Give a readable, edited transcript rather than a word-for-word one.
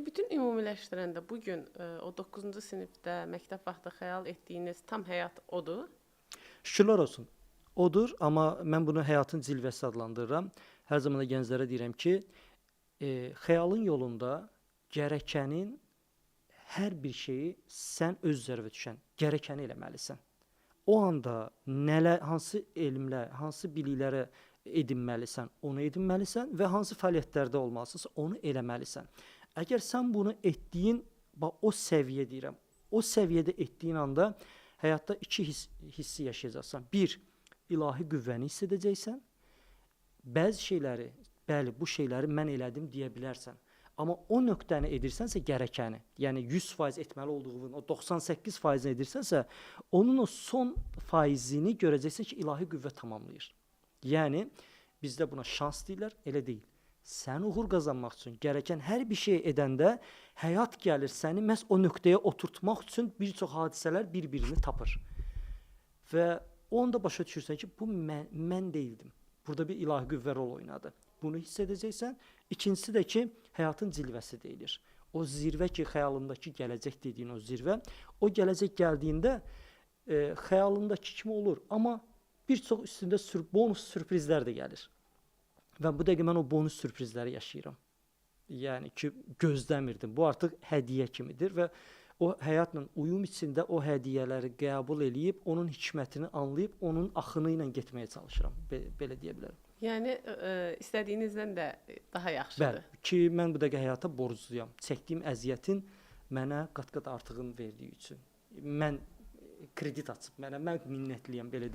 Peki bütün ümumiləşdirəndə bu gün o 9-cu sinifdə məktəb vaxtı xəyal etdiyiniz tam həyat odur? Şükürlər olsun. Odur, amma mən bunu həyatın cilvəsi adlandırıram. Hər zaman da gənclərə deyirəm ki, xəyalın yolunda gərəkənin hər bir şeyi sən öz üzərinə düşən gərəkəni eləməlisən. O anda hansı elmlə, hansı biliklərə edinməlisən, onu edinməlisən və hansı fəaliyyətlərdə olmalısınsa, onu eləməlisən. Əgər sən bunu etdiyin, o səviyyə deyirəm, o səviyyədə etdiyin anda həyatda iki hissi yaşayacaqsan. Bir, ilahi qüvvəni hiss edəcəksən. Bəzi şeyləri, bəli, bu şeyləri mən elədim deyə bilərsən. Amma o nöqtəni edirsənsə gərəkəni, yəni 100% etməli olduğun, o 98% edirsənsə, onun o son faizini görəcəksən ki, ilahi qüvvə tamamlayır. Yəni, bizdə buna şans deyirlər, elə deyil. Sən uğur qazanmaq üçün gərəkən hər bir şey edəndə həyat gəlir səni məhz o nöqtəyə oturtmaq üçün bir çox hadisələr bir-birini tapır. Və o anda başa düşürsən ki, bu mən deyildim. Burada bir ilahi qüvvə rol oynadı. Bunu hiss edəcəksən. İkincisi də ki, həyatın cilvəsi deyilir. O zirvə ki, xəyalındakı gələcək dediyin o zirvə, o gələcək gəldiyində xəyalındakı kimi olur. Amma bir çox üstündə bonus sürprizlər də gəlir. Və bu dəqiqə mən o bonus sürprizləri yaşayıram. Yəni ki, gözləmirdim. Bu artıq hədiyyə kimidir və o həyatla uyum içində o hədiyyələri qəbul eləyib, onun hikmətini anlayıb, onun axını ilə getməyə çalışıram. Belə deyə bilərəm. Yəni istədiyinizdən də daha yaxşıdır. Bəli, ki mən bu dəqiqə həyata borcluyam. Çəkdiyim əziyyətin mənə qat-qat artığını verdiyi üçün. Mən kredit açıb mənə, mən minnətliyəm belə